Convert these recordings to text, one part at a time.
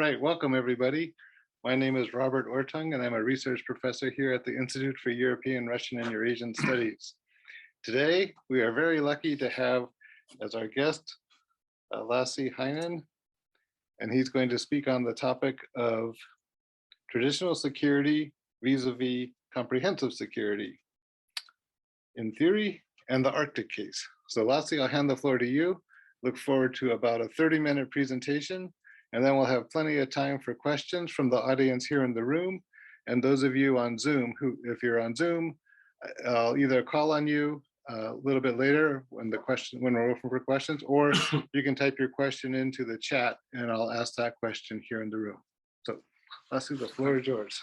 right, welcome everybody. My name is Robert Ortung and I'm a research professor here at the Institute for European, Russian and Eurasian Studies. Today, we are very lucky to have as our guest, Lassi Heininen, and he's going to speak on the topic of traditional security vis-a-vis comprehensive security in theory and the Arctic case. So Lassi, I'll hand the floor to you. Look forward to about a 30-minute presentation, and then we'll have plenty of time for questions from the audience here in the room. And those of you on Zoom, who, if you're on Zoom, I'll either call on you a little bit later when we're open for questions, or you can type your question into the chat and I'll ask that question here in the room. So Lassi, the floor is yours.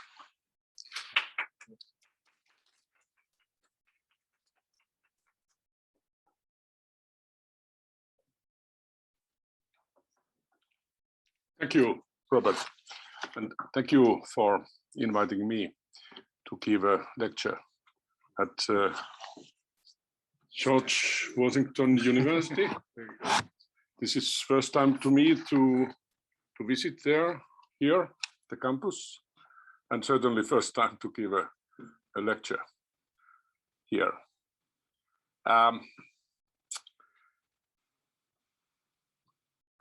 Thank you, Robert, and thank you for inviting me to give a lecture at George Washington University. This is first time to me to visit here, the campus, and certainly first time to give a lecture here.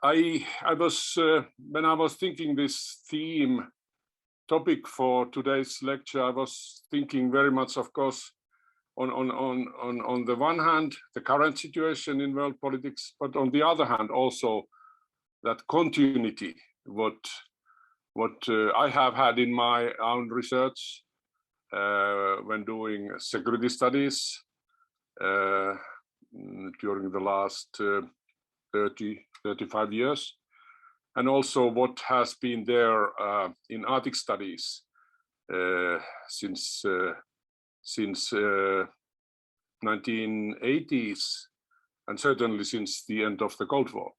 I was when I was thinking this topic for today's lecture, I was thinking very much, of course, on the one hand, the current situation in world politics, but on the other hand, also that continuity, what I have had in my own research when doing security studies during the last 35 years, and also what has been there in Arctic studies since 1980s, and certainly since the end of the Cold War.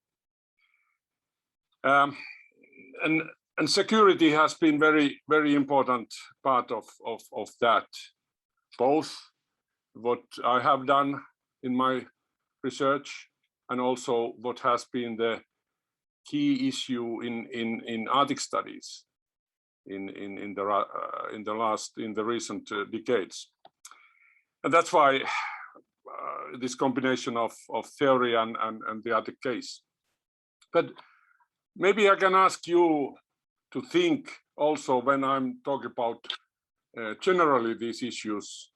And security has been very important part of that, both what I have done in my research and also what has been the key issue in Arctic studies in the recent decades. And that's why this combination of theory and the Arctic case. But maybe I can ask you to think also, when I'm talking about generally these issues,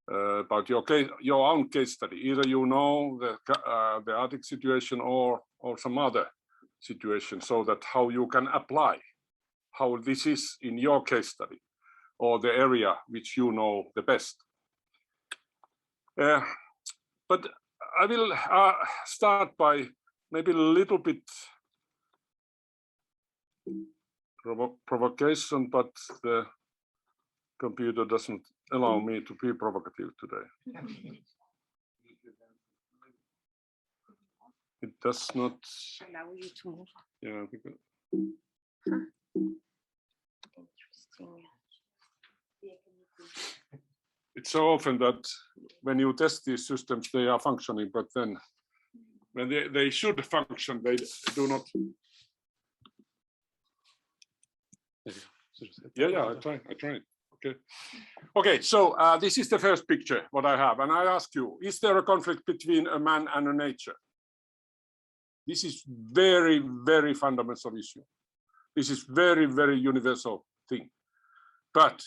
about your own case study. Either you know the Arctic situation or some other situation, so that how you can apply how this is in your case study or the area which you know the best. But I will start by maybe a little bit provocation, but the computer doesn't allow me to be provocative today. It does not allow you to move. Yeah, because interesting. It's so often that when you test these systems, they are functioning, but then when they should function, they do not. Yeah, I try. Okay, so this is the first picture what I have, and I ask you, is there a conflict between a man and a nature? This is very fundamental issue. This is very universal thing. But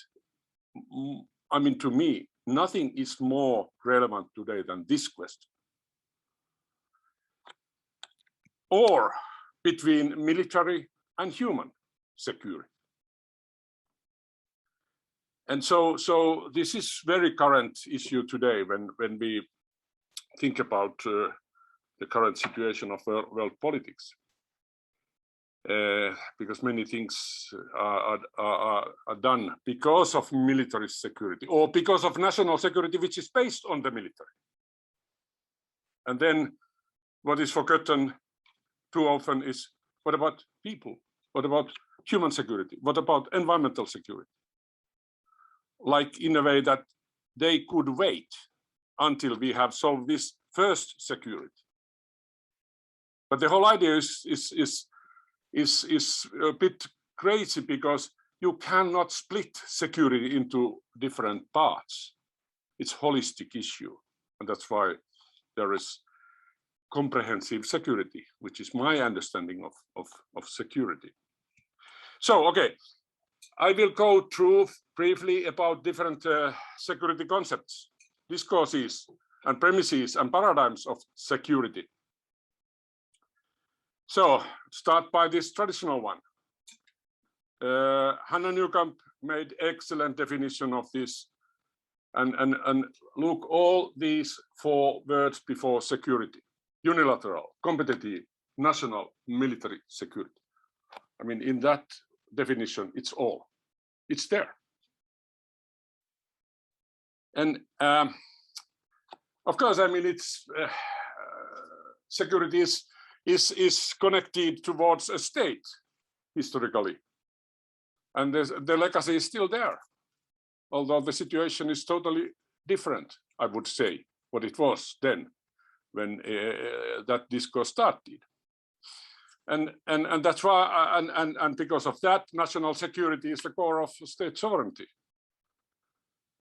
I mean, to me, nothing is more relevant today than this question. Or between military and human security. And so this is very current issue today when we think about the current situation of world politics, because many things are done because of military security or because of national security, which is based on the military. And then what is forgotten too often is, what about people? What about human security? What about environmental security? Like in a way that they could wait until we have solved this first security. But the whole idea is is a bit crazy, because you cannot split security into different parts. It's a holistic issue, and that's why there is comprehensive security, which is my understanding of security. So, okay, I will go through briefly about different security concepts, discourses, and premises and paradigms of security. So, start by this traditional one. Hannah Newcomb made excellent definition of this, and look all these 4 words before security: unilateral, competitive, national, military security. I mean, in that definition, it's there. And of course, I mean, it's security is connected towards a state historically, and the legacy is still there, although the situation is totally different, I would say, what it was then when that discourse started. And that's why, and because of that, national security is the core of state sovereignty.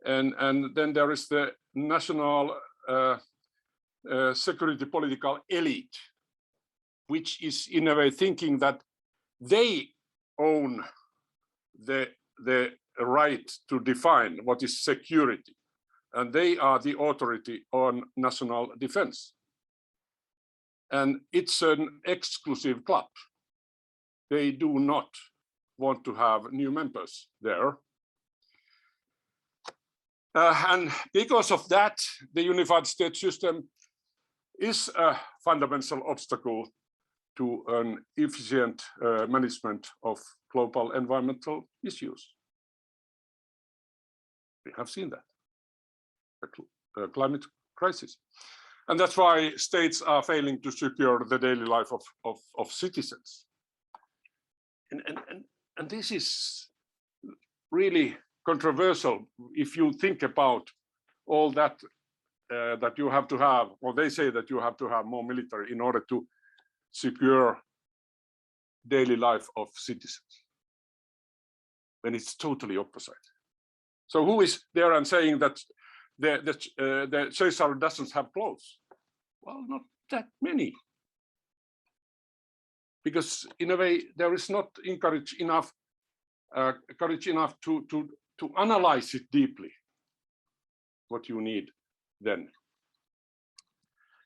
And then there is the national security political elite, which is in a way thinking that they own the right to define what is security, and they are the authority on national defense. And it's an exclusive club. They do not want to have new members there. And because of that, the unified state system is a fundamental obstacle to an efficient management of global environmental issues. We have seen that, the climate crisis. And that's why states are failing to secure the daily life of citizens. And this is really controversial if you think about all that that you have to have, or they say that you have to have more military in order to secure daily life of citizens, when it's totally opposite. So who is there and saying that the Caesar doesn't have clothes? Well, not that many. Because in a way, there is not courage enough to analyze it deeply, what you need then.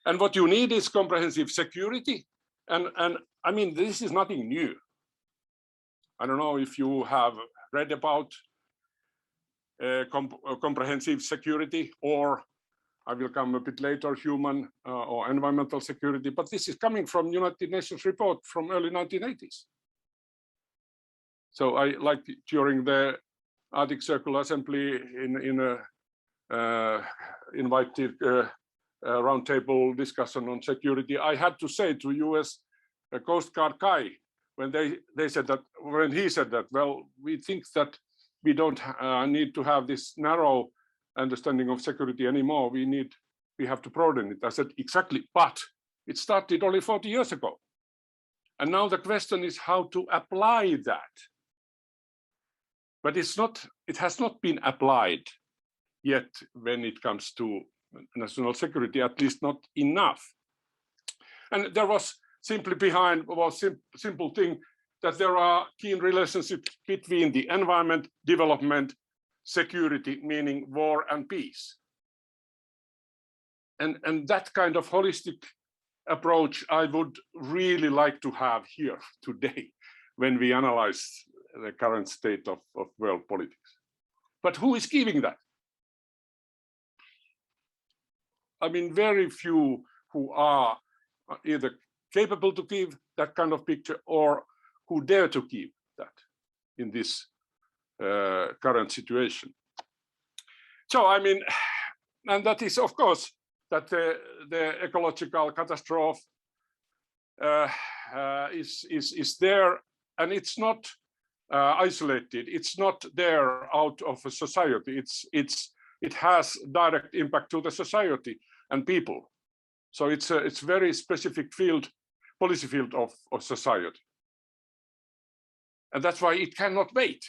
And what you need is comprehensive security. And I mean, this is nothing new. I don't know if you have read about comprehensive security, or I will come a bit later, human or environmental security, but this is coming from United Nations report from early 1980s. So I like during the Arctic Circle Assembly in a invited roundtable discussion on security, I had to say to US Coast Guard guy, when they said that, when he said that, well, we think that we don't need to have this narrow understanding of security anymore. We have to broaden it. I said, exactly, but it started only 40 years ago. And now the question is how to apply that. But it has not been applied yet when it comes to national security, at least not enough. And there was simply behind, was simple thing that there are keen relationships between the environment, development, security, meaning war and peace. And that kind of holistic approach I would really like to have here today when we analyze the current state of world politics. But who is giving that? I mean, very few who are either capable to give that kind of picture or who dare to give that in this current situation. So, I mean, and that is, of course, that the ecological catastrophe is there, and it's not isolated. It's not there out of a society. It has direct impact to the society and people. So it's very specific field, policy field of society. And that's why it cannot wait.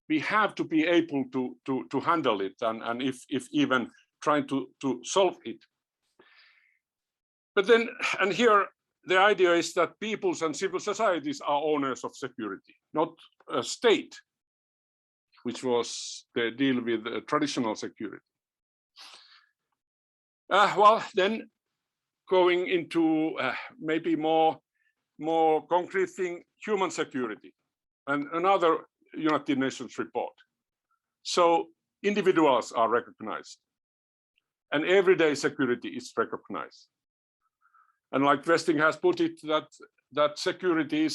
We have to be able to handle it, and if even trying to solve it. But then, and here the idea is that peoples and civil societies are owners of security, not a state, which was the deal with traditional security. Well, then going into maybe more concrete thing, human security, and another United Nations report. So individuals are recognized, and everyday security is recognized. And like Westing has put it, that security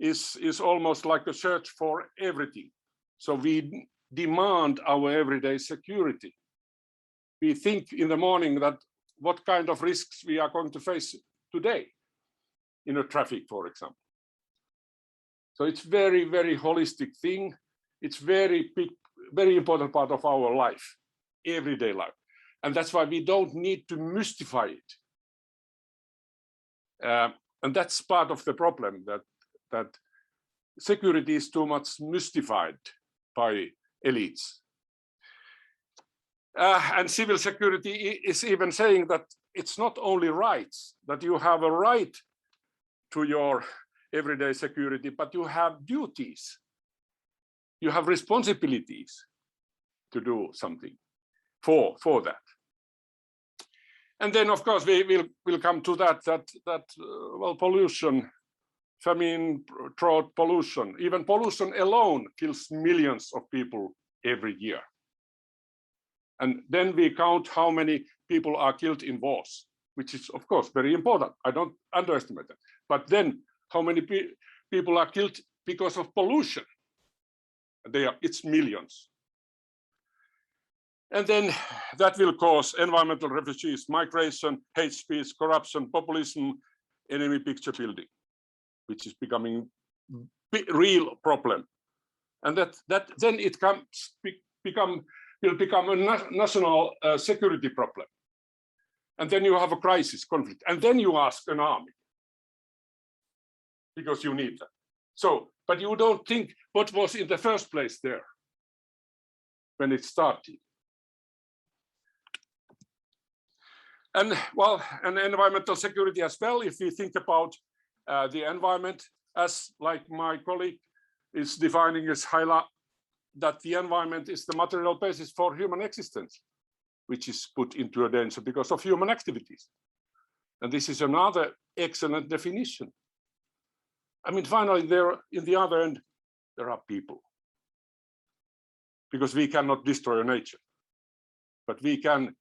is almost like a search for everything. So we demand our everyday security. We think in the morning that what kind of risks we are going to face today in a traffic, for example. So it's very, very holistic thing. It's very big, very important part of our life, everyday life. And that's why we don't need to mystify it. And that's part of the problem, that security is too much mystified by elites. And civil security is even saying that it's not only rights, that you have a right to your everyday security, but you have duties. You have responsibilities to do something for that. And then, of course, we'll come to that well, pollution, famine, drought, pollution, even pollution alone kills millions of people every year. And then we count how many people are killed in wars, which is, of course, very important. I don't underestimate that. But then how many people are killed because of pollution? It's millions. And then that will cause environmental refugees, migration, hate speech, corruption, populism, enemy picture building, which is becoming a real problem. And that then it will become a national security problem. And then you have a crisis, conflict, and then you ask an army because you need that. So, but you don't think what was in the first place there when it started. And well, and environmental security as well, if we think about the environment, as like my colleague is defining as Haila, that the environment is the material basis for human existence, which is put into a danger because of human activities. And this is another excellent definition. I mean, finally, there in the other end, there are people. Because we cannot destroy nature, but we can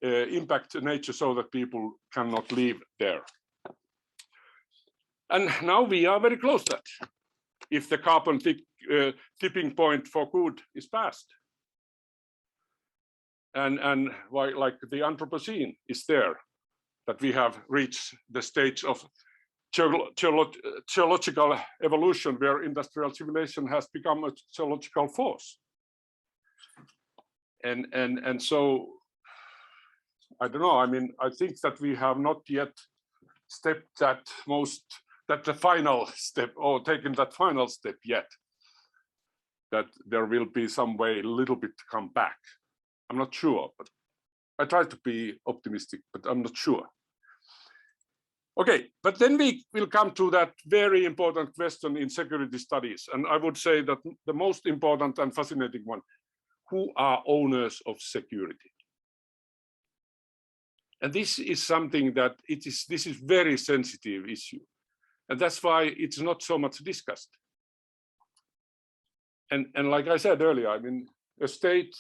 impact nature so that people cannot live there. And now we are very close to that, if the carbon tipping point for good is passed. And why, like the Anthropocene is there, that we have reached the stage of geological evolution where industrial civilization has become a geological force. And so, I don't know, I mean, I think that we have not yet stepped the final step, or taken that final step yet, that there will be some way a little bit to come back. I'm not sure, but I try to be optimistic, but I'm not sure. Okay, but then we will come to that very important question in security studies. And I would say that the most important and fascinating one, who are owners of security? And this is something that this is very sensitive issue. And that's why it's not so much discussed. And like I said earlier, I mean, a state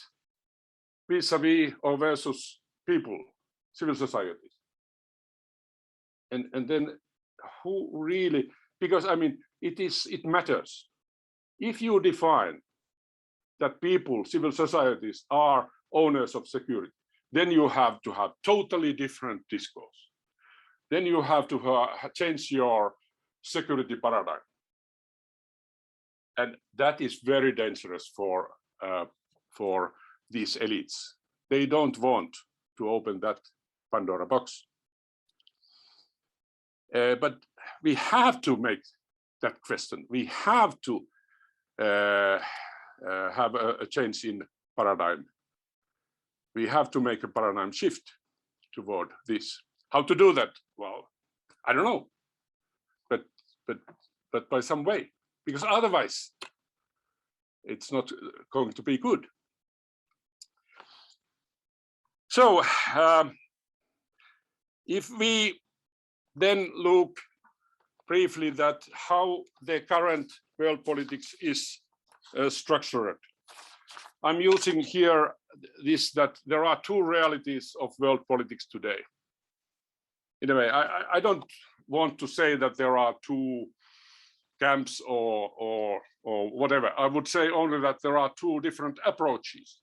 vis-a-vis or versus people, civil societies. And then who really, because I mean, it matters. If you define that people, civil societies are owners of security, then you have to have totally different discourse. Then you have to change your security paradigm. And that is very dangerous for these elites. They don't want to open that Pandora box. But we have to make that question. We have to have a change in paradigm. We have to make a paradigm shift toward this. How to do that? Well, I don't know, but by some way, because otherwise it's not going to be good. So if we then look briefly at how the current world politics is structured, I'm using here this, that there are two realities of world politics today. In a way, I don't want to say that there are two camps or whatever. I would say only that there are two different approaches.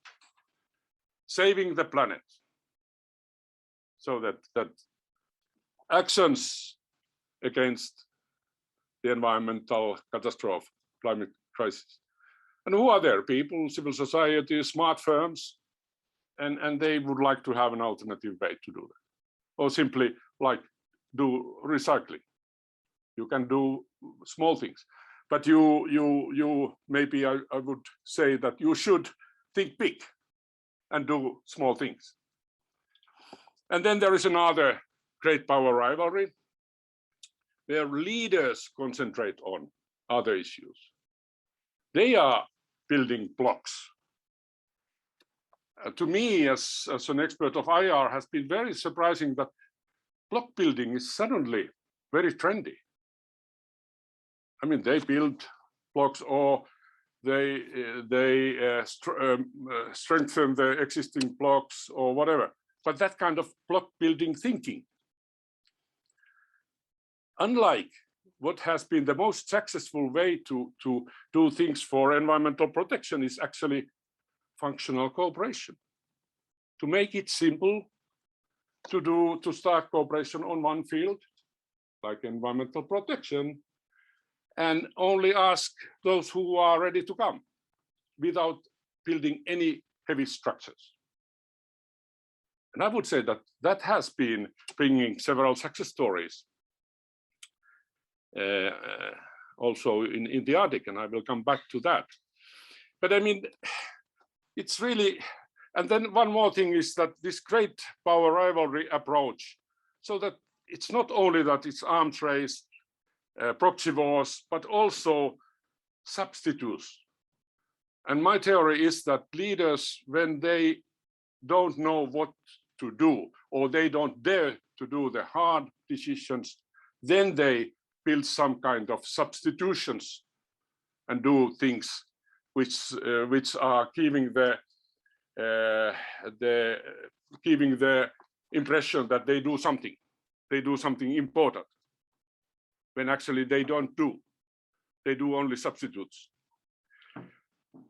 Saving the planet, so that actions against the environmental catastrophe, climate crisis. And who are there? People, civil society, smart firms, and they would like to have an alternative way to do that. Or simply like do recycling. You can do small things, but you maybe I would say that you should think big and do small things. And then there is another great power rivalry where leaders concentrate on other issues. They are building blocks. To me, as an expert of IR, has been very surprising that block building is suddenly very trendy. I mean, they build blocks or they strengthen the existing blocks or whatever. But that kind of block building thinking, unlike what has been the most successful way to do things for environmental protection, is actually functional cooperation. To make it simple to start cooperation on one field, like environmental protection, and only ask those who are ready to come without building any heavy structures. And I would say that that has been bringing several success stories also in the Arctic, and I will come back to that. But I mean, it's really, and then one more thing is that this great power rivalry approach, so that it's not only that it's arms race, proxy wars, but also substitutes. And my theory is that leaders, when they don't know what to do, or they don't dare to do the hard decisions, then they build some kind of substitutions and do things which are giving the impression that they do something important, when actually they don't do. They do only substitutes.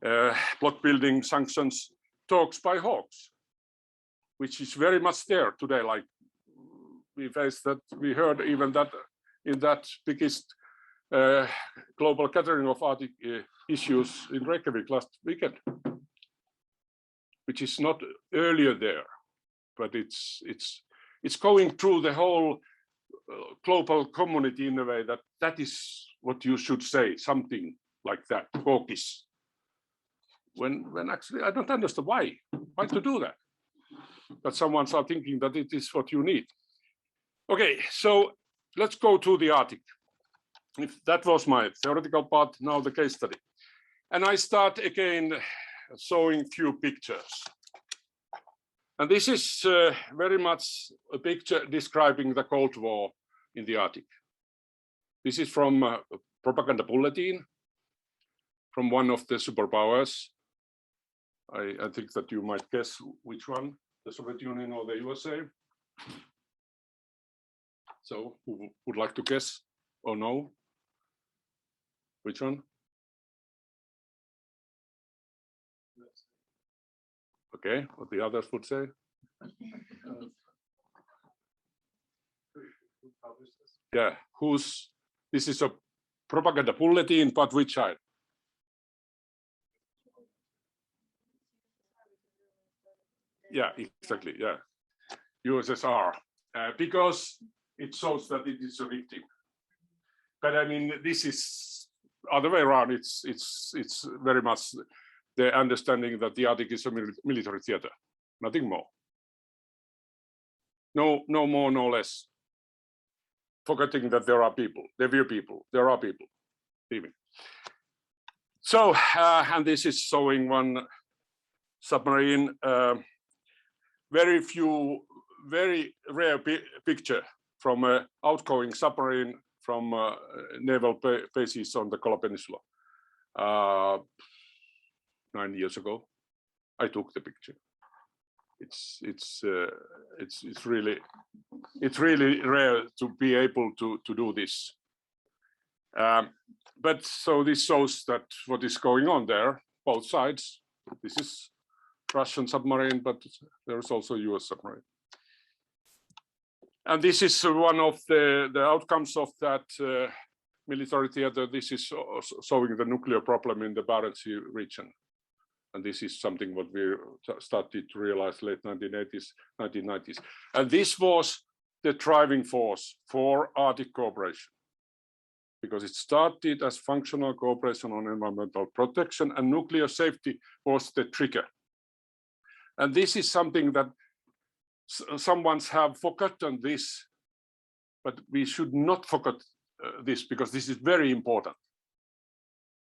Block building, sanctions, talks by hawks, which is very much there today. Like we heard even that in that biggest global gathering of Arctic issues in Reykjavik last weekend, which is not earlier there, but it's going through the whole global community in a way that is what you should say, something like that, hawkish. When actually I don't understand why to do that. But someone's are thinking that it is what you need. Okay, so let's go to the Arctic. If that was my theoretical part, now the case study. And I start again showing few pictures. And this is very much a picture describing the Cold War in the Arctic. This is from a propaganda bulletin from one of the superpowers. I think that you might guess which one, the Soviet Union or the USA. So who would like to guess or know? Which one? Okay, what the others would say? Yeah, this is a propaganda bulletin, but which side? Yeah, exactly, yeah. USSR, because it shows that it is a victim. But I mean, this is other way around. It's very much the understanding that the Arctic is a military theater, nothing more. No more, no less. Forgetting that there are people, there were people, there are people leaving. So, and this is showing one submarine, very rare picture from an outgoing submarine from naval bases on the Calotte Peninsula. 9 years ago, I took the picture. It's really rare to be able to do this. But so this shows that what is going on there, both sides. This is Russian submarine, but there is also US submarine. And this is one of the outcomes of that military theater. This is showing the nuclear problem in the Barents Sea region. And this is something what we started to realize late 1980s, 1990s. And this was the driving force for Arctic cooperation, because it started as functional cooperation on environmental protection, and nuclear safety was the trigger. And this is something that someone's have forgotten this, but we should not forget this, because this is very important.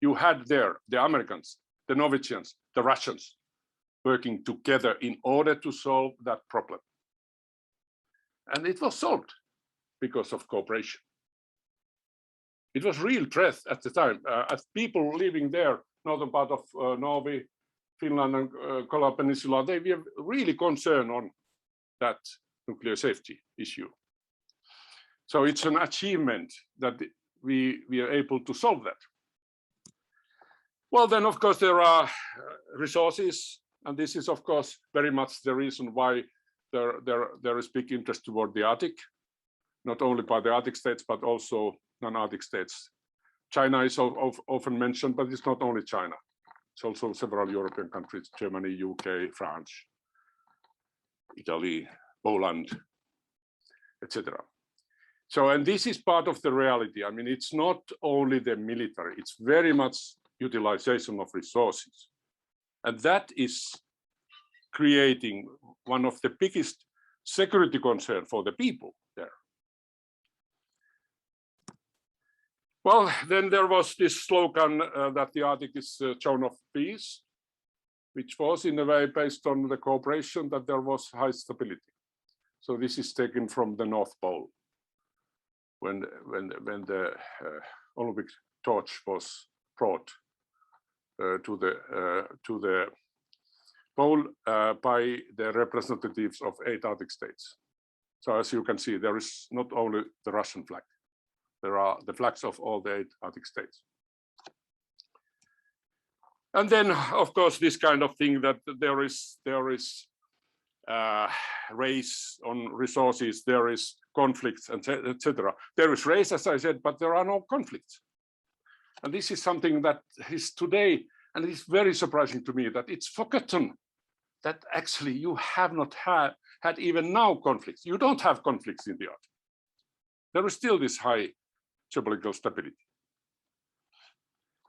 You had there the Americans, the Norwegians, the Russians working together in order to solve that problem. And it was solved because of cooperation. It was real threat at the time. As people living there, northern part of Norway, Finland and Calotte Peninsula, they were really concerned on that nuclear safety issue. So it's an achievement that we are able to solve that. Well, then, of course, there are resources, and this is, of course, very much the reason why there is big interest toward the Arctic, not only by the Arctic states, but also non-Arctic states. China is often mentioned, but it's not only China. It's also several European countries, Germany, UK, France, Italy, Poland, etc. So, and this is part of the reality. I mean, it's not only the military, it's very much utilization of resources. And that is creating one of the biggest security concerns for the people there. Well, then there was this slogan that the Arctic is a zone of peace, which was in a way based on the cooperation, that there was high stability. So this is taken from the North Pole, when the Olympic torch was brought to the pole by the representatives of 8 Arctic states. So as you can see, there is not only the Russian flag, there are the flags of all the 8 Arctic states. And then, of course, this kind of thing that there is race on resources, there is conflicts, etc. There is race, as I said, but there are no conflicts. And this is something that is today, and it's very surprising to me that it's forgotten that actually you have not had even now conflicts. You don't have conflicts in the Arctic. There is still this high geopolitical stability.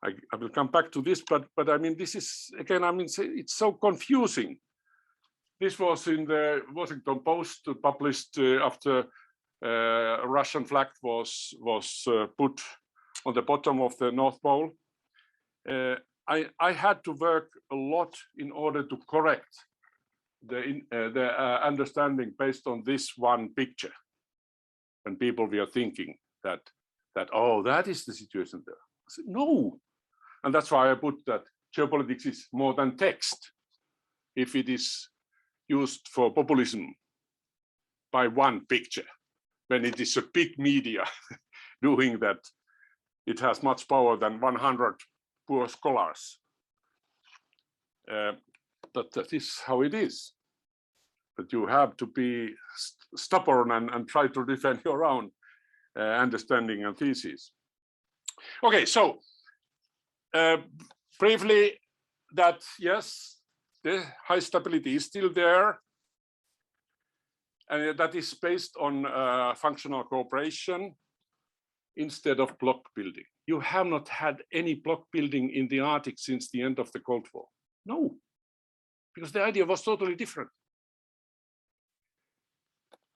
I will come back to this, but I mean, this is, again, I mean, it's so confusing. This was in the Washington Post, published after a Russian flag was put on the bottom of the North Pole. I had to work a lot in order to correct the understanding based on this one picture. And people were thinking that oh, that is the situation there. I said, no. And that's why I put that geopolitics is more than text. If it is used for populism by one picture, when it is a big media doing that, it has much power than 100 poor scholars. But that is how it is. But you have to be stubborn and try to defend your own understanding and thesis. Okay, so briefly, that yes, the high stability is still there, and that is based on functional cooperation. instead of block building. You have not had any block building in the Arctic since the end of the Cold War. No, because the idea was totally different.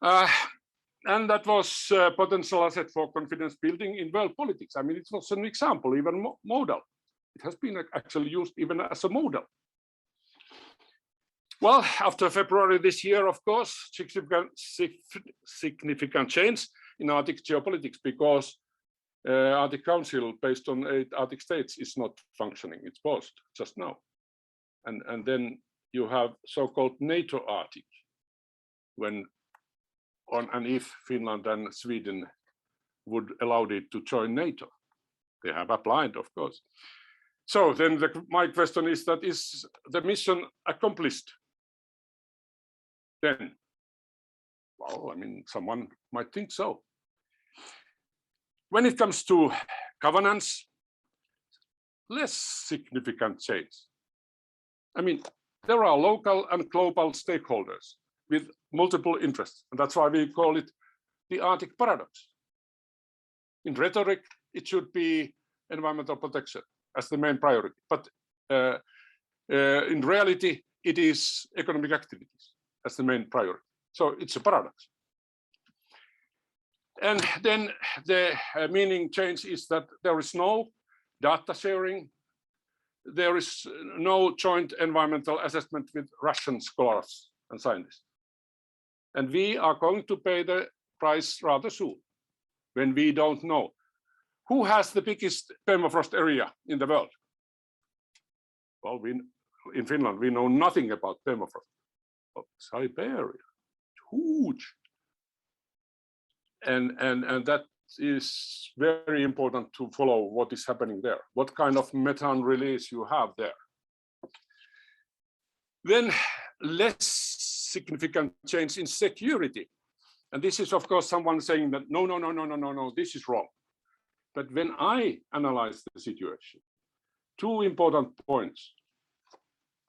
And that was a potential asset for confidence building in world politics. I mean, it was an example, even model. It has been actually used even as a model. Well, after February this year, of course, significant change in Arctic geopolitics, because Arctic Council, based on 8 Arctic states, is not functioning. It's paused just now. And then you have so-called NATO Arctic, when and if Finland and Sweden would allow it to join NATO. They have applied, of course. So then my question is that, is the mission accomplished then? Well, I mean, someone might think so. When it comes to governance, less significant change. I mean, there are local and global stakeholders with multiple interests, and that's why we call it the Arctic paradox. In rhetoric, it should be environmental protection as the main priority, but in reality, it is economic activities as the main priority. So it's a paradox. And then the meaning change is that there is no data sharing. There is no joint environmental assessment with Russian scholars and scientists. And we are going to pay the price rather soon, when we don't know. Who has the biggest permafrost area in the world? Well, in Finland, we know nothing about permafrost. But Siberia, huge. And that is very important to follow what is happening there, what kind of methane release you have there. Then less significant change in security. And this is, of course, someone saying that no, this is wrong. But when I analyze the situation, 2 important points.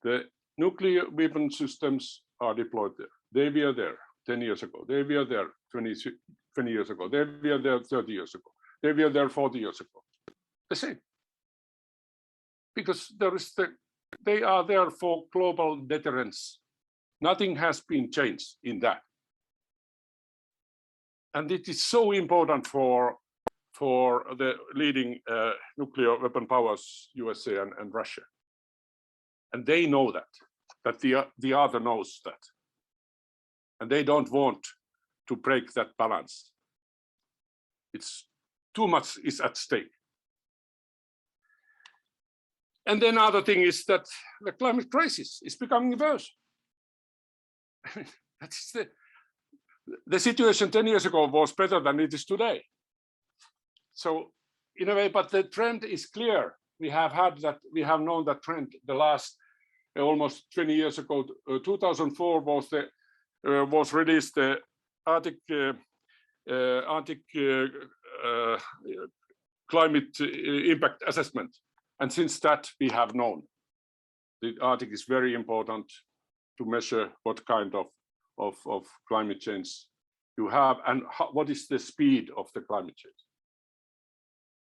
The nuclear weapon systems are deployed there. They were there 10 years ago. They were there 20 years ago. They were there 30 years ago. They were there 40 years ago. The same. Because they are there for global deterrence. Nothing has been changed in that. And it is so important for the leading nuclear weapon powers, USA and Russia. And they know that the other knows that. And they don't want to break that balance. It's too much is at stake. And then other thing is that the climate crisis is becoming worse. That's the situation 10 years ago was better than it is today. So in a way, but the trend is clear. We have known that trend the last almost 20 years ago. 2004 was released the Arctic climate impact assessment, and since that we have known the Arctic is very important to measure what kind of climate change you have and what is the speed of the climate change.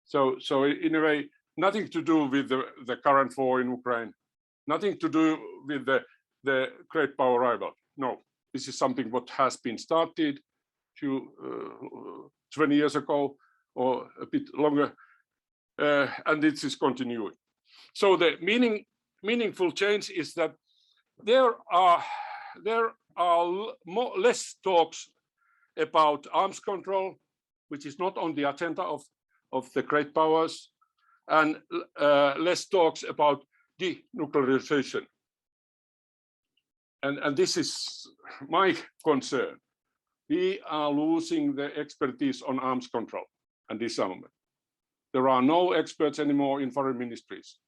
So in a way, nothing to do with the current war in Ukraine, nothing to do with the Great Power Rivalry. No, this is something what has been started 20 years ago or a bit longer, and this is continuing. So the meaningful change is that there are less talks about arms control, which is not on the agenda of the great powers, and less talks about denuclearization. And this is my concern. We are losing the expertise on arms control and disarmament. There are no experts anymore in foreign ministries.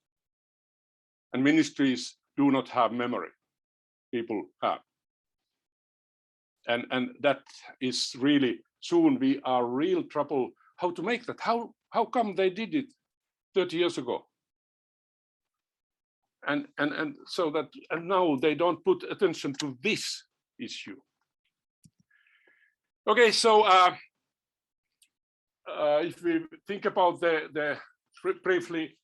And ministries do not have memory. People have. And that is really, soon we are real trouble how to make that. How come they did it 30 years ago? And so that, and now they don't put attention to this issue. Okay, so if we think about the briefly,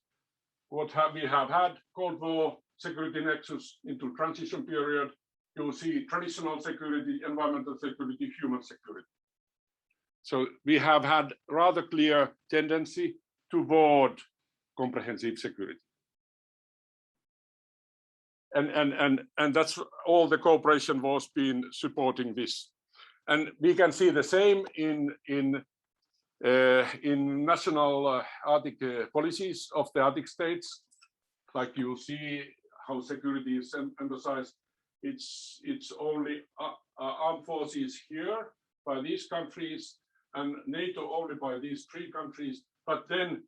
what we have had, Cold War, security nexus into transition period, you see traditional security, environmental security, human security. So we have had rather clear tendency toward comprehensive security. And that's all the cooperation was been supporting this. And we can see the same in national Arctic policies of the Arctic states. Like you see how security is emphasized. It's only armed forces here by these countries and NATO only by these 3 countries, but then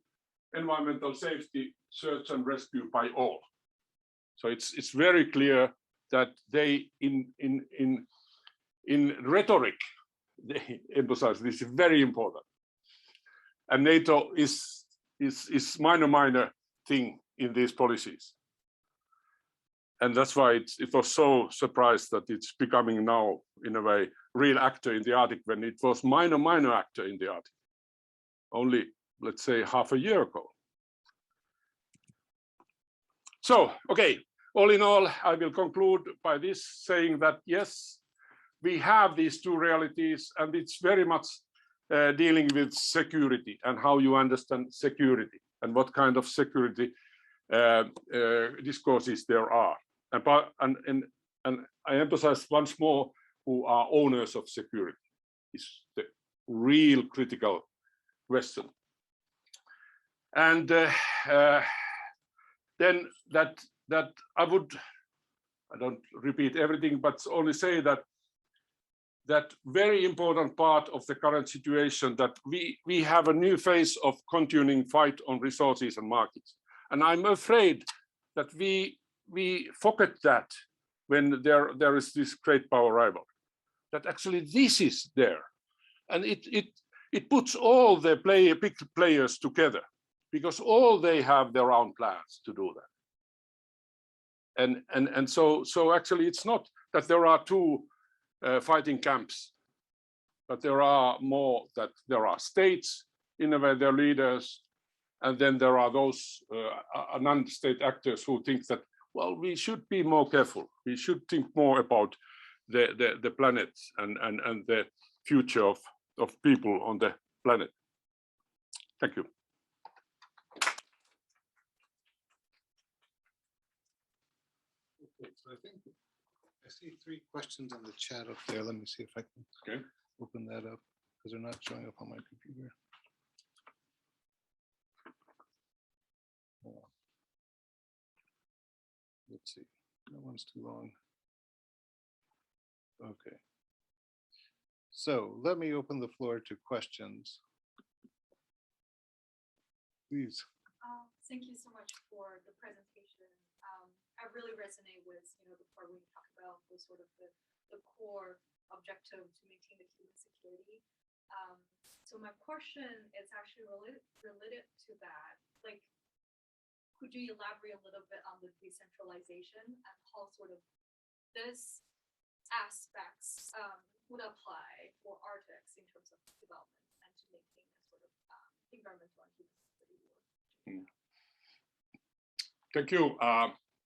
environmental safety, search and rescue by all. So it's very clear that they in rhetoric they emphasize this is very important, and NATO is minor thing in these policies, and that's why it was so surprised that it's becoming now in a way real actor in the Arctic when it was minor actor in the Arctic only, let's say, half a year ago. So, okay, all in all, I will conclude by this saying that, yes, we have these 2 realities, and it's very much dealing with security and how you understand security and what kind of security discourses there are. And I emphasize once more, who are owners of security is the real critical question. And then that I don't repeat everything, but only say that very important part of the current situation, that we have a new phase of continuing fight on resources and markets. And I'm afraid that we forget that when there is this great power rivalry, that actually this is there. And it puts all the big players together, because all they have their own plans to do that. And so actually it's not that there are 2 fighting camps, but there are more, that there are states, in a way their leaders, and then there are those non-state actors who think that, well, we should be more careful. We should think more about the planet and the future of people on the planet. Thank you. Okay, so I think I see 3 questions in the chat up there. Let me see if I can open that up, because they're not showing up on my computer. Let's see. That one's too long. Okay. So let me open the floor to questions. Please. Thank you so much for the presentation. I really resonate with the part when you talk about the sort of the core objective to maintain the human security. So my question is actually related to that. Like, could you elaborate a little bit on the decentralization and how sort of this aspects would apply for Arctic in terms of development and to maintain a sort of environmental and human security work? Thank you.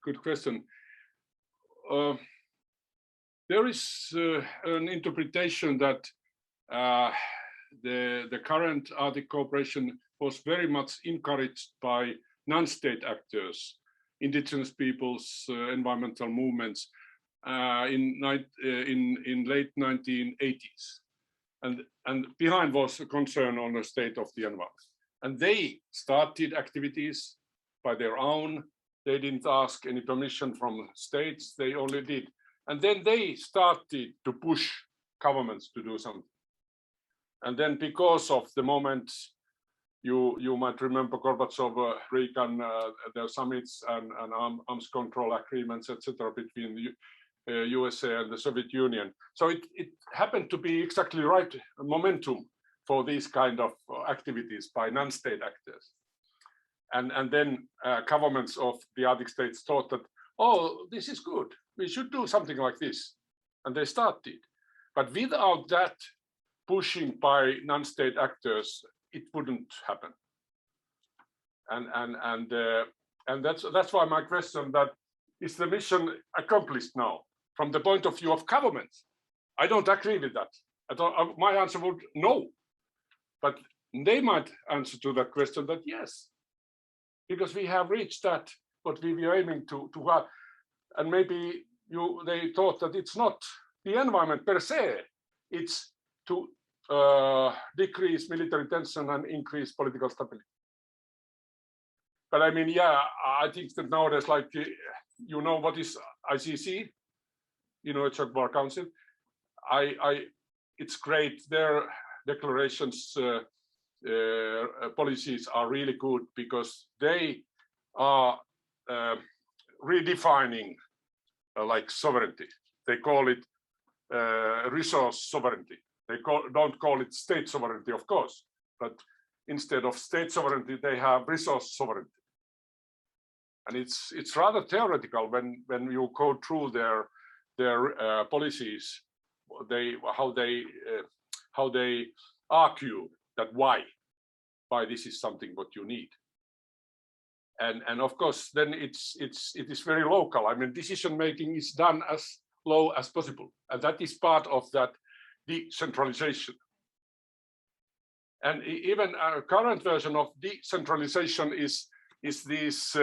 Good question. There is an interpretation that the current Arctic cooperation was very much encouraged by non-state actors, indigenous peoples, environmental movements in late 1980s, and behind was a concern on the state of the environment, and they started activities by their own. They didn't ask any permission from states, they only did. And then they started to push governments to do something. And then because of the moment, you might remember Gorbachev, Reagan, their summits and arms control agreements, etc., between the USA and the Soviet Union. So it happened to be exactly right momentum for these kind of activities by non-state actors. And then governments of the Arctic states thought that, oh, this is good, we should do something like this. And they started. But without that pushing by non-state actors, it wouldn't happen. And that's why my question, that is the mission accomplished now from the point of view of government? I don't agree with that. My answer would no, but they might answer to that question that yes, because we have reached that what we were aiming to have, and maybe they thought that it's not the environment per se, it's to decrease military tension and increase political stability. But I mean, yeah, I think that nowadays, like, you know, what is ICC, you know, it's a Bar Council. It's great. Their declarations, policies are really good because they are redefining like sovereignty. They call it resource sovereignty. They don't call it state sovereignty, of course, but instead of state sovereignty, they have resource sovereignty. And it's rather theoretical when you go through their policies, how they argue that why this is something what you need. And of course, then it is very local. I mean, decision making is done as low as possible, and that is part of that decentralization. And even our current version of decentralization is this,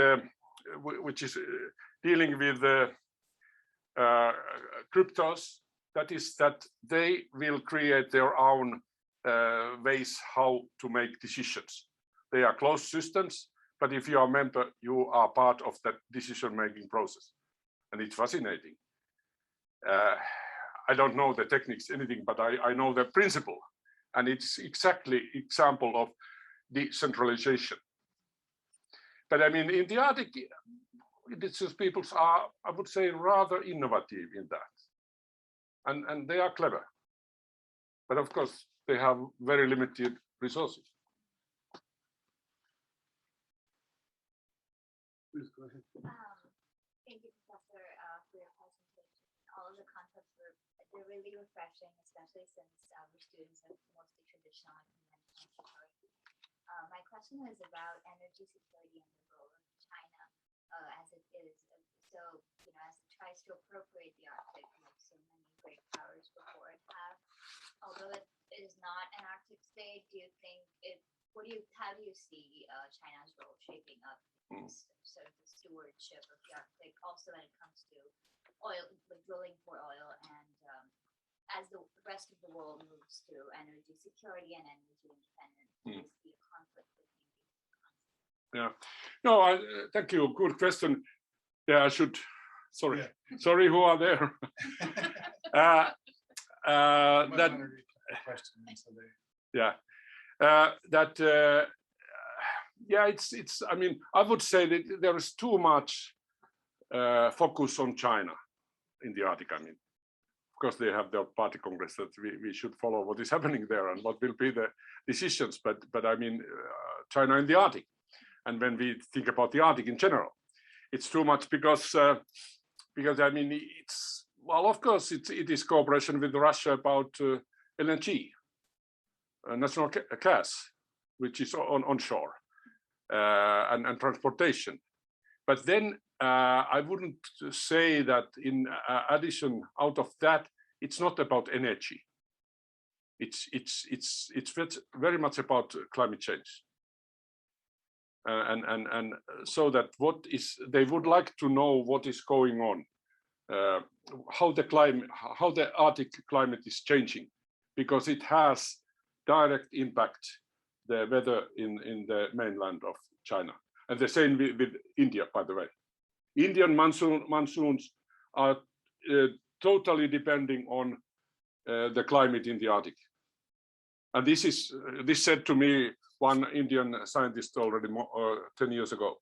which is dealing with cryptos. That is that they will create their own ways how to make decisions. They are closed systems, but if you are a member, you are part of that decision-making process, and it's fascinating. I don't know the techniques, anything, but I know the principle, and it's exactly example of decentralization. But I mean, in the Arctic, indigenous peoples are, I would say, rather innovative in that, and they are clever, but of course they have very limited resources. Please go ahead. Thank you, Professor, for your presentation. All of the concepts they're really refreshing, especially since our students are mostly traditional and conventional. My question is about energy security and the role of China as it is. So, you know, as it tries to appropriate the Arctic, like so many great powers before it have, although it is not an Arctic state, do you think how do you see China's role shaping up in this sort of the stewardship of the Arctic, also when it comes to oil, like drilling for oil, and as the rest of the world moves to energy security and energy independence, do you see a conflict between these concepts? Yeah, no, thank you. Good question. Yeah, I should. Sorry, sorry, who are there? That question. Yeah, yeah, it's. I mean, I would say that there is too much focus on China in the Arctic. I mean, of course, they have their party congress that we should follow what is happening there and what will be the decisions. But I mean, China in the Arctic, and when we think about the Arctic in general, it's too much because I mean, it's, well, of course, it is cooperation with Russia about LNG, natural gas, which is onshore, and transportation. But then I wouldn't say that in addition out of that, it's not about energy. It's very much about climate change. And so that they would like to know what is going on, how the Arctic climate is changing, because it has direct impact the weather in the mainland of China, and the same with India, by the way. Indian monsoons are totally depending on the climate in the Arctic, and this said to me one Indian scientist already 10 years ago.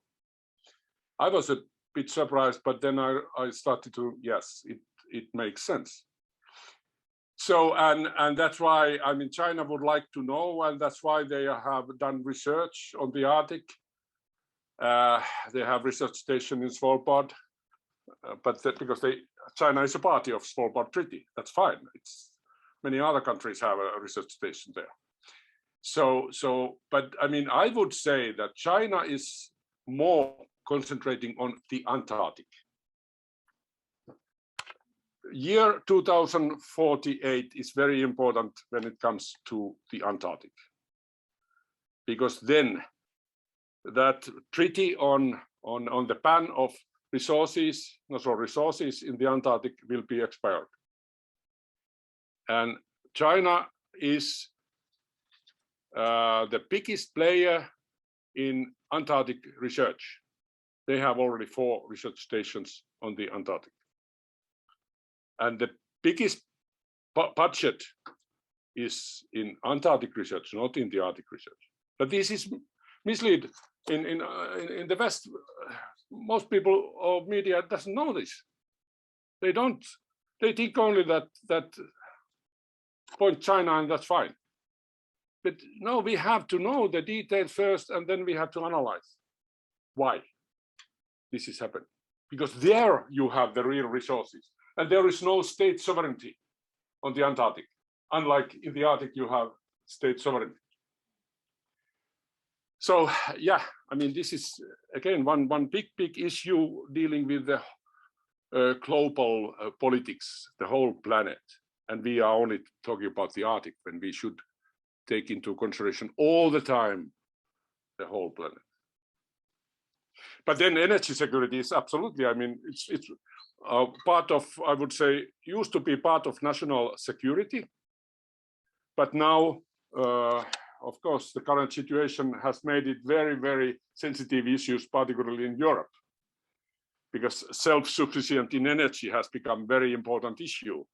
I was a bit surprised, but then I started to, yes, it makes sense. So, and that's why, I mean, China would like to know, and that's why they have done research on the Arctic. They have research station in Svalbard, but because China is a party of Svalbard Treaty, that's fine. Many other countries have a research station there. But I mean, I would say that China is more concentrating on the Antarctic. Year 2048 is very important when it comes to the Antarctic, because then that treaty on the ban of resources, natural resources in the Antarctic will be expired. And China is the biggest player in Antarctic research. They have already 4 research stations on the Antarctic. And the biggest budget is in Antarctic research, not in the Arctic research. But this is mislead. In the West, most people or media doesn't know this. They don't. They think only that point China and that's fine. But no, we have to know the details first, and then we have to analyze why this is happening. Because there you have the real resources, and there is no state sovereignty on the Antarctic. Unlike in the Arctic, you have state sovereignty. So yeah, I mean, this is again one big issue dealing with the global politics, the whole planet, and we are only talking about the Arctic when we should take into consideration all the time the whole planet. But then energy security is absolutely, I mean, it's part of, I would say, used to be part of national security, but now, of course, the current situation has made it very sensitive issues, particularly in Europe, because self-sufficient in energy has become a very important issue.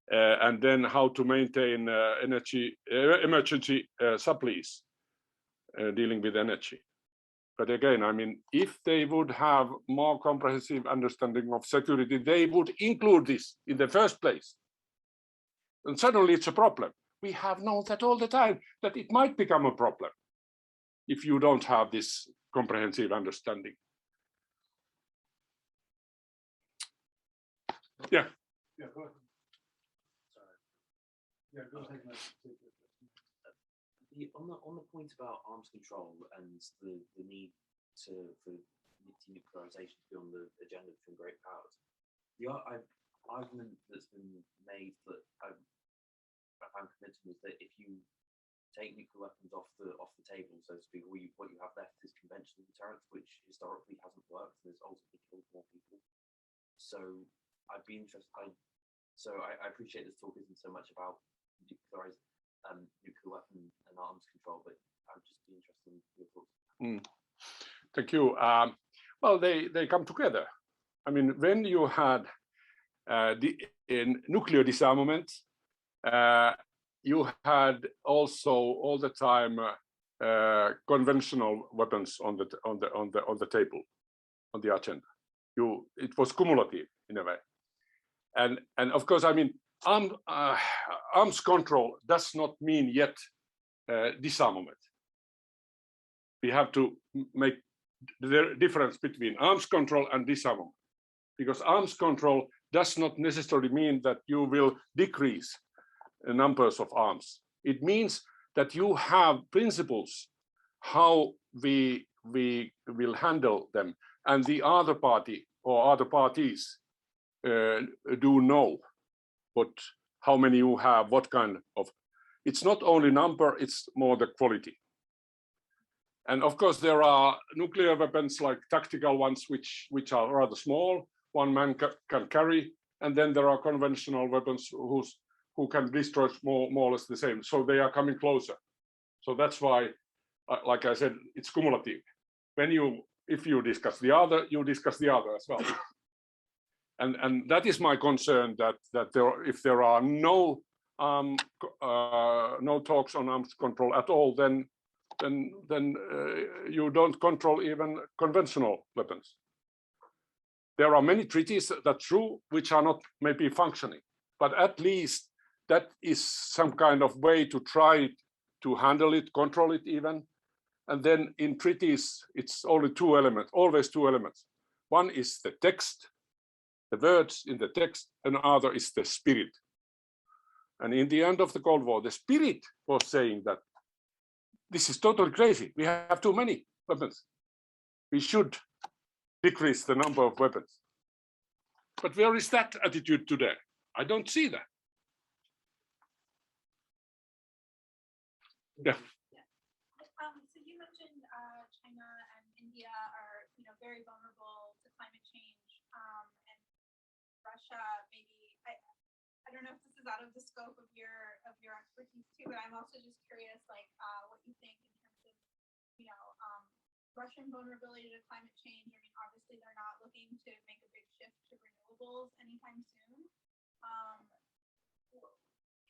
And then how to maintain energy emergency supplies dealing with energy. But again, I mean, if they would have more comprehensive understanding of security, they would include this in the first place. And suddenly it's a problem. We have known that all the time, that it might become a problem if you don't have this comprehensive understanding. Yeah. Yeah, go ahead. Yeah, go ahead. On the point about arms control and the need for denuclearization to be on the agenda between great powers, the argument that's been made that I found convincing is that if you take nuclear weapons off the table, so to speak, what you have left is conventional deterrence, which historically hasn't worked and has ultimately killed more people. So I'd be interested. I appreciate this talk isn't so much about nuclear weapon and arms control, but I'd just be interested in your thoughts. Thank you. Well, they come together. I mean, when you had in nuclear disarmament, you had also all the time conventional weapons on the table, on the agenda. It was cumulative in a way, and of course, I mean, arms control does not mean yet disarmament. We have to make the difference between arms control and disarmament, because arms control does not necessarily mean that you will decrease the numbers of arms. It means that you have principles how we will handle them, and the other party or other parties do know how many you have, what kind of. It's not only number, it's more the quality. And of course, there are nuclear weapons like tactical ones, which are rather small, one man can carry, and then there are conventional weapons who can destroy more or less the same. So they are coming closer. So that's why, like I said, it's cumulative. If you discuss the other, you discuss the other as well. And that is my concern, that if there are no talks on arms control at all, then you don't control even conventional weapons. There are many treaties, that's true, which are not maybe functioning, but at least that is some kind of way to try to handle it, control it even. And then in treaties, it's only two elements, always two elements. One is the text, the words in the text, and other is the spirit. And in the end of the Cold War, the spirit was saying that this is totally crazy. We have too many weapons. We should decrease the number of weapons. But where is that attitude today? I don't see that. Yeah. So you mentioned China and India are, very vulnerable to climate change, and Russia maybe. I don't know if this is out of the scope of your expertise too, but I'm also just curious, like what you think in terms of, Russian vulnerability to climate change. I mean, obviously they're not looking to make a big shift to renewables anytime soon.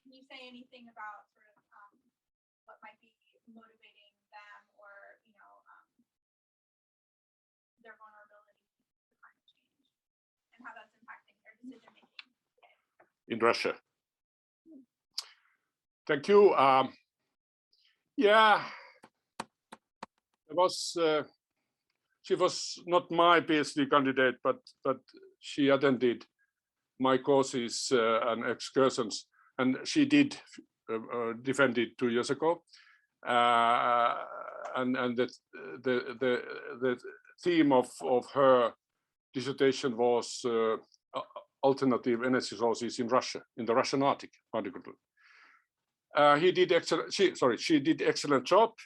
Can you say anything about sort of what might be motivating them, or their vulnerability to climate change, and how that's impacting their decision making in Russia? Thank you. Yeah, she was not my PhD candidate, but she attended my courses and excursions, and she did defend it 2 years ago. And the theme of her dissertation was alternative energy sources in Russia, in the Russian Arctic particularly. She did excellent job.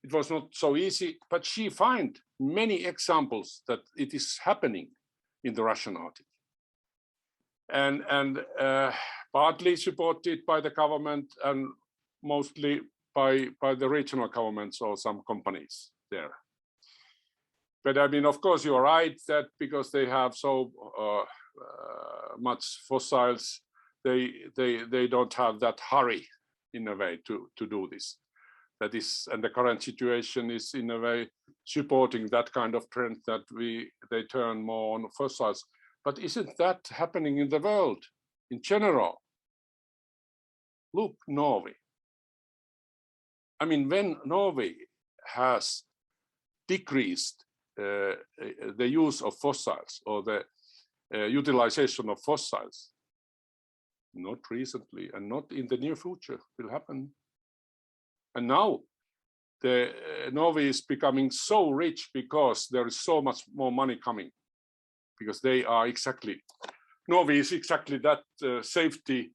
It was not so easy, but she found many examples that it is happening in the Russian Arctic, and partly supported by the government and mostly by the regional governments or some companies there. But I mean, of course, you're right that because they have so much fossils, they don't have that hurry in a way to do this. That is, and the current situation is in a way supporting that kind of trend that they turn more on fossils. But isn't that happening in the world in general? Look, Norway. I mean, when Norway has decreased the use of fossils or the utilization of fossils, not recently and not in the near future will happen. And now Norway is becoming so rich because there is so much more money coming, because they are exactly, Norway is exactly that safety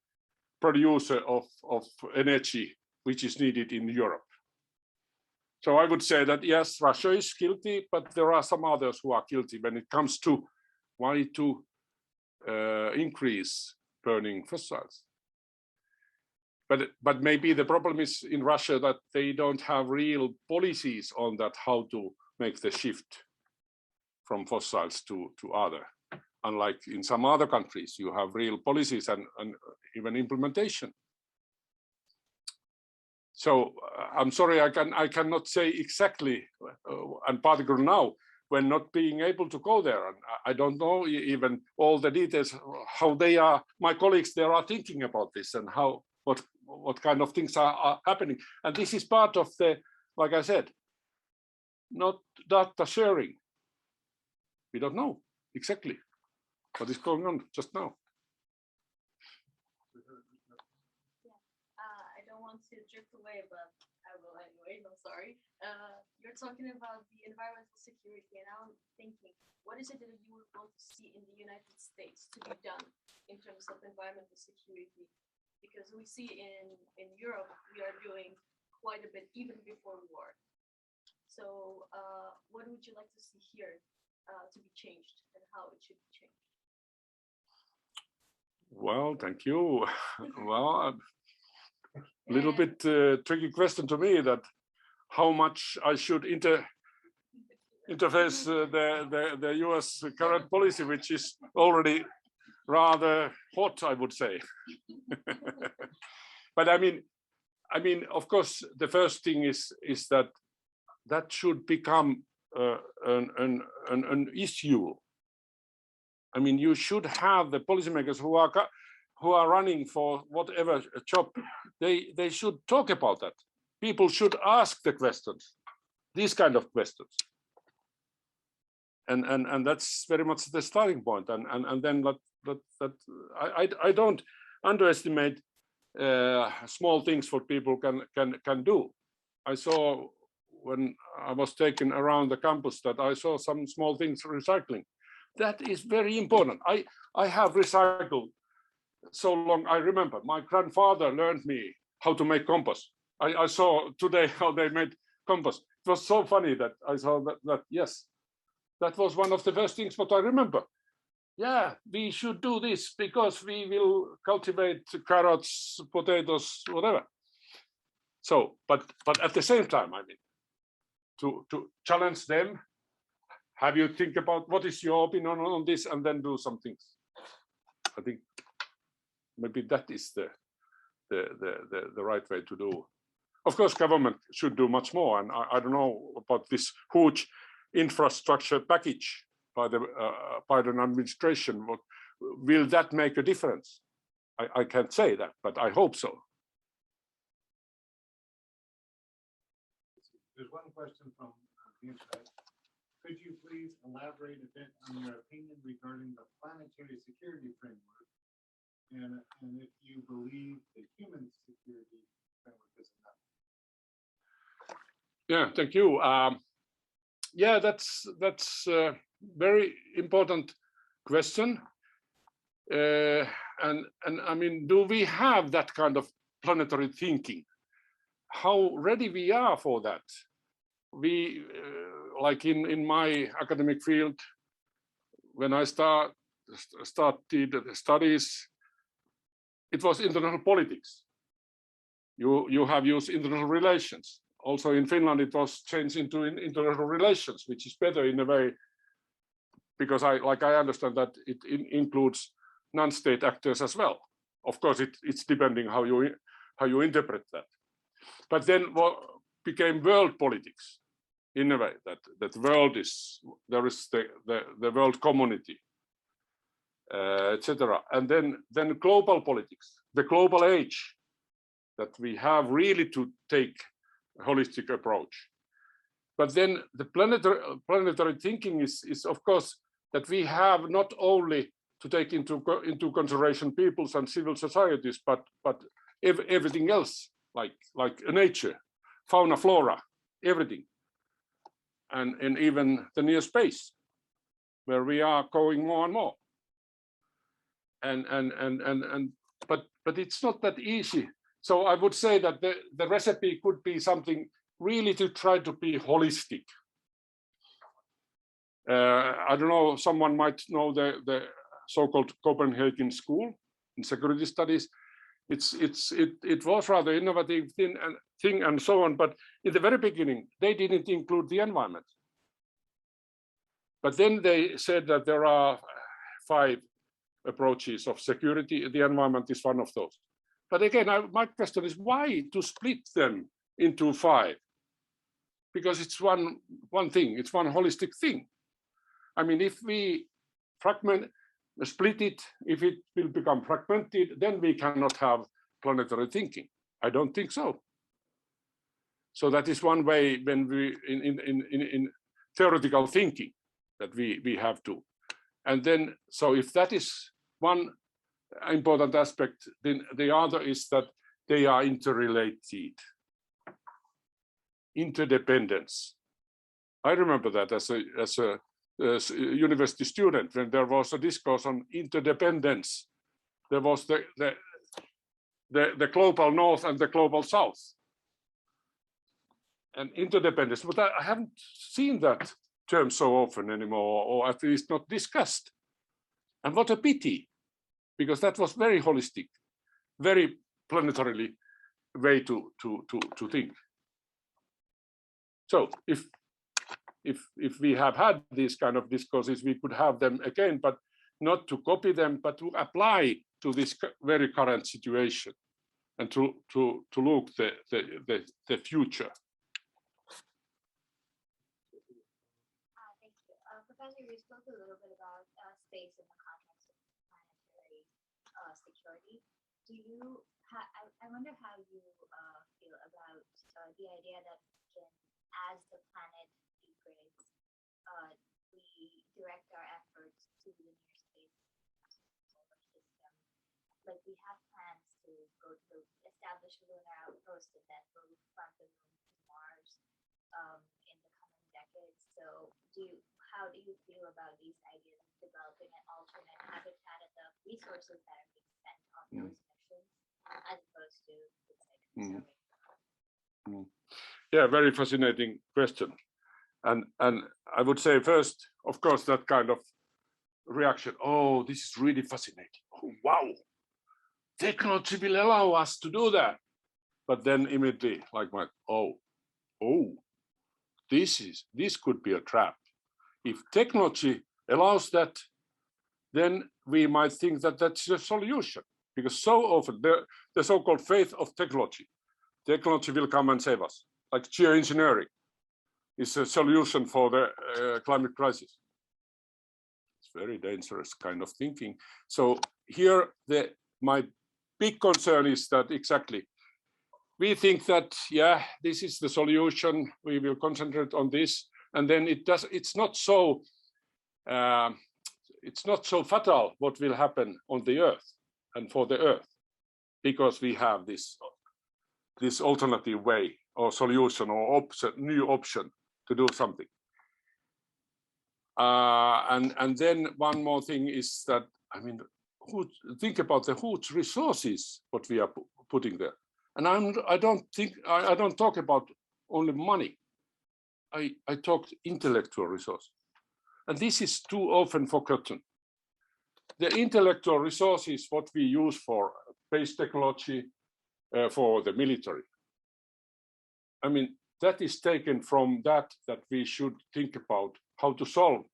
producer of energy which is needed in Europe. So I would say that yes, Russia is guilty, but there are some others who are guilty when it comes to why to increase burning fossils. But maybe the problem is in Russia that they don't have real policies on that, how to make the shift from fossils to other. Unlike in some other countries, you have real policies and even implementation. So I'm sorry, I cannot say exactly, and particularly now, when not being able to go there. And I don't know even all the details, how they are, my colleagues there are thinking about this and how, what kind of things are happening. And this is part of the, like I said, not data sharing. We don't know exactly what is going on just now. I don't want to drift away, but I will anyway, I'm sorry. You're talking about the environmental security, and I'm thinking, what is it that you would want to see in the United States to be done in terms of environmental security? Because we see in Europe, we are doing quite a bit even before war. So what would you like to see here to be changed, and how it should be changed? Well, thank you. Well, a little bit tricky question to me, that how much I should interface the US current policy, which is already rather hot, I would say. But I mean, of course, the first thing is that should become an issue. I mean, you should have the policymakers who are running for whatever job, they should talk about that. People should ask the questions, these kind of questions. And that's very much the starting point. And then I don't underestimate small things what people can do. I saw when I was taken around the campus that I saw some small things recycling. That is very important. I have recycled so long. I remember my grandfather learned me how to make compost. I saw today how they made compost. It was so funny that I saw that yes, that was one of the first things what I remember. Yeah, we should do this because we will cultivate carrots, potatoes, whatever. So, but at the same time, I mean, to challenge them, have you think about what is your opinion on this, and then do some things. I think maybe that is the right way to do. Of course, government should do much more, and I don't know about this huge infrastructure package by the Biden administration. What will that make a difference? I can't say that, but I hope so. There's one question from the internet. Could you please elaborate a bit on your opinion regarding the planetary security framework, and if you believe the human security framework is enough? Yeah, thank you. Yeah, that's a very important question. And I mean, do we have that kind of planetary thinking? How ready we are for that? We, like in my academic field, when I started the studies, it was international politics. You have used international relations. Also in Finland, it was changed into international relations, which is better in a way, because I understand that it includes non-state actors as well. Of course, it's depending how you interpret that. But then what became world politics in a way, that world is, there is the world community, etc. And then global politics, the global age, that we have really to take a holistic approach. But then the planetary thinking is of course that we have not only to take into consideration peoples and civil societies, but everything else, like nature, fauna, flora, everything, and even the near space, where we are going more and more. But it's not that easy. So I would say that the recipe could be something really to try to be holistic. I don't know, someone might know the so-called Copenhagen School in security studies. It was rather innovative thing and so on, but in the very beginning they didn't include the environment. But then they said that there are 5 approaches of security. The environment is one of those. But again, my question is, why to split them into 5? Because it's one thing, it's one holistic thing. I mean, if we split it, if it will become fragmented, then we cannot have planetary thinking. I don't think so. So that is one way when we in theoretical thinking that we have to. And then, so if that is one important aspect, then the other is that they are interrelated. Interdependence. I remember that as a university student, when there was a discourse on interdependence. There was the global north and the global south, and interdependence. But I haven't seen that term so often anymore, or at least not discussed. And what a pity, because that was very holistic, very planetarily way to think. So if we have had these kind of discourses, we could have them again, but not to copy them, but to apply to this very current situation and to look the future. Thank you. Professor, you spoke a little bit about space in the context of planetary security. I wonder how you feel about the idea that as the planet degrades, we direct our efforts to the near space solar system. Like we have plans to go to establish a lunar outpost and then move from the moon to in the coming decades. So how do you feel about these ideas of developing an alternate habitat and the resources that are being spent on those missions as opposed to conserving? Yeah, very fascinating question. And I would say first, of course, that kind of reaction, oh, this is really fascinating. Oh, wow, technology will allow us to do that. But then immediately, like oh, this could be a trap. If technology allows that, then we might think that that's a solution, because so often the so-called faith of technology will come and save us, like geoengineering is a solution for the climate crisis. It's very dangerous kind of thinking. So here, my big concern is that exactly, we think that, yeah, this is the solution, we will concentrate on this, and then it's not so fatal what will happen on the earth and for the earth, because we have this alternative way or solution or new option to do something. And then one more thing is that, I mean, think about the huge resources what we are putting there. And I don't talk about only money. I talk intellectual resources. And this is too often forgotten. The intellectual resources what we use for space technology, for the military. I mean, that is taken from that we should think about how to solve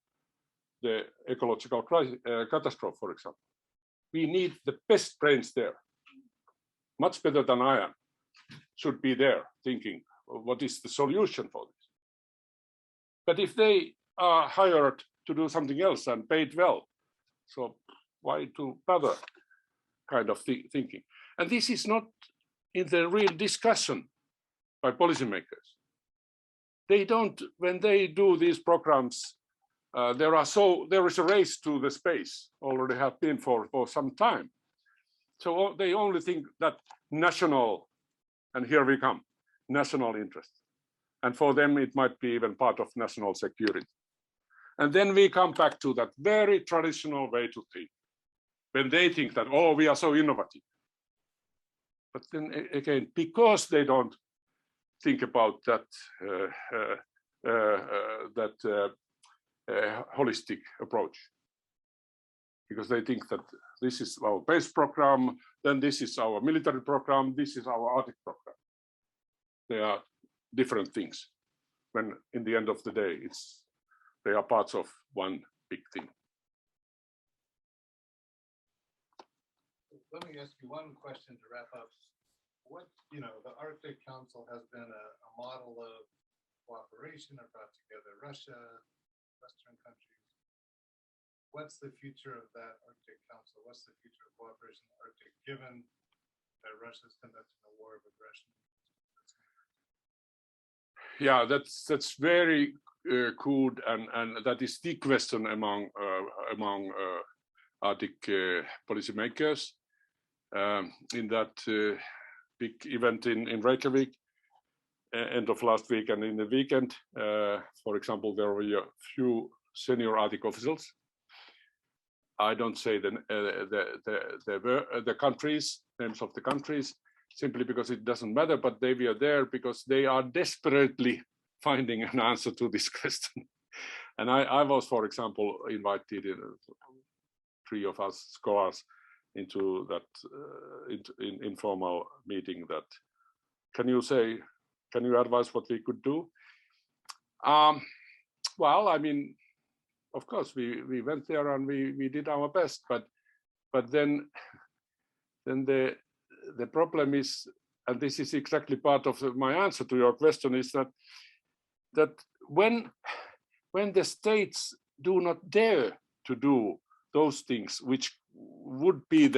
the ecological crisis, catastrophe, for example. We need the best brains there, much better than I am, should be there thinking, what is the solution for this? But if they are hired to do something else and paid well, so why to bother kind of thinking? And this is not in the real discussion by policymakers. They don't, when they do these programs, there is a race to the space, already have been for some time. So they only think that national, and here we come, national interest. And for them, it might be even part of national security. And then we come back to that very traditional way to think, when they think that, oh, we are so innovative. But then again, because they don't think about that holistic approach, because they think that this is our base program, then this is our military program, this is our Arctic program. They are different things, when in the end of the day, they are parts of one big thing. Let me ask you one question to wrap up. The Arctic Council has been a model of cooperation that brought together Russia, Western countries. What's the future of that Arctic Council? What's the future of cooperation in the Arctic, given that Russia is conducting a war of aggression? Yeah, that's very good, and that is the question among Arctic policymakers. In that big event in Reykjavik, end of last week and in the weekend, for example, there were a few senior Arctic officials. I don't say the countries, names of the countries, simply because it doesn't matter, but they were there because they are desperately finding an answer to this question. And I was, for example, invited, 3 of us scholars, into that informal meeting. That can you advise what we could do? Well, I mean, of course we went there and we did our best, but then the problem is, and this is exactly part of my answer to your question, is that when the states do not dare to do those things which would be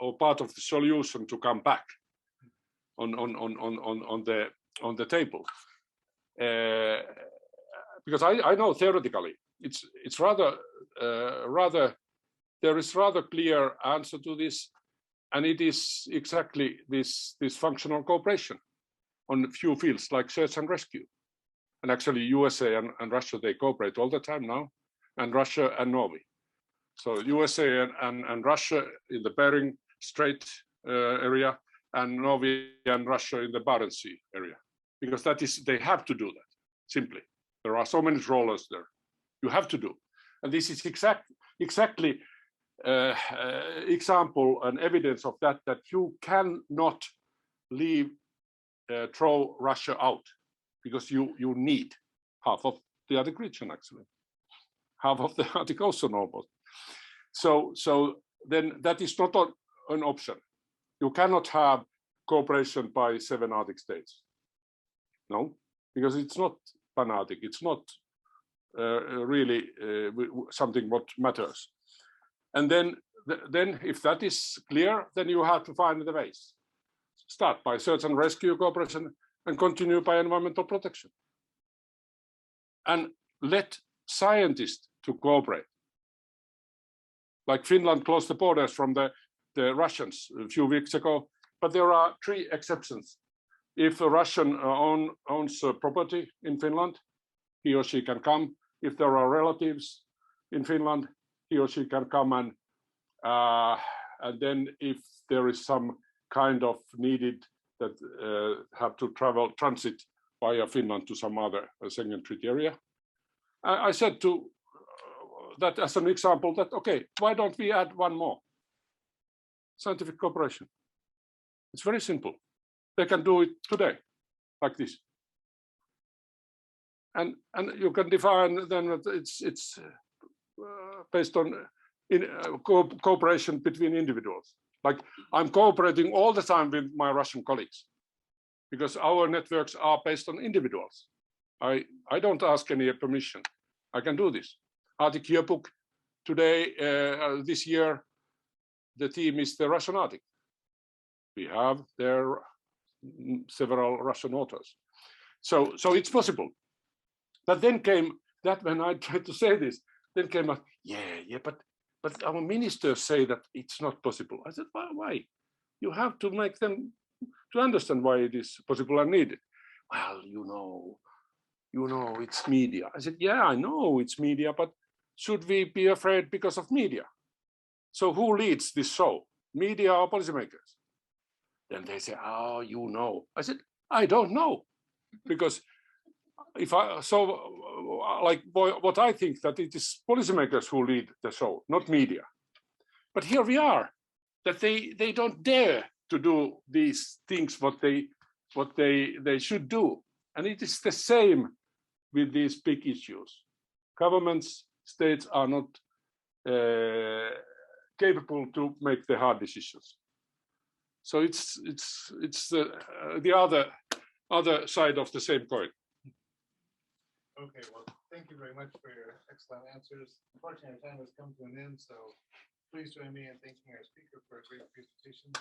or part of the solution to come back on the table, because I know theoretically it's rather there is rather clear answer to this, and it is exactly this functional cooperation on a few fields like search and rescue. And actually USA and Russia, they cooperate all the time now, and Russia and Norway. So USA and Russia in the Bering Strait area, and Norway and Russia in the Barents Sea area. Because that is, they have to do that, simply. There are so many trawlers there. You have to do. And this is exactly example and evidence of that you cannot leave throw Russia out, because you need half of the Arctic region, actually, half of the Arctic Ocean almost. So then that is not an option. You cannot have cooperation by 7 Arctic states. No, because it's not pan-Arctic. It's not really something what matters. And then if that is clear, then you have to find the ways. Start by search and rescue cooperation and continue by environmental protection. And let scientists to cooperate. Like Finland closed the borders from the Russians a few weeks ago, but there are 3 exceptions. If a Russian owns property in Finland, he or she can come. If there are relatives in Finland, he or she can come, and then if there is some kind of needed that have to transit via Finland to some other Schengen Treaty area. I said to that as an example that, okay, why don't we add one more? Scientific cooperation. It's very simple. They can do it today, like this. And you can define then that it's based on cooperation between individuals. Like I'm cooperating all the time with my Russian colleagues because our networks are based on individuals. I don't ask any permission. I can do this. Arctic Yearbook today, this year, the theme is the Russian Arctic. We have there several Russian authors. So it's possible. But then came that when I tried to say this, then came up, yeah, but our ministers say that it's not possible. I said, why? You have to make them to understand why it is possible and needed. Well, you know, it's media. I said, yeah, I know it's media, but should we be afraid because of media? So who leads this show, media or policymakers? Then they say, oh, you know. I said, I don't know, because what I think that it is policymakers who lead the show, not media. But here we are, that they don't dare to do these things what they should do, and it is the same with these big issues. Governments, states are not capable to make the hard decisions. So it's the other side of the same coin. Okay, well, thank you very much for your excellent answers. Unfortunately, our time has come to an end, so please join me in thanking our speaker for a great presentation.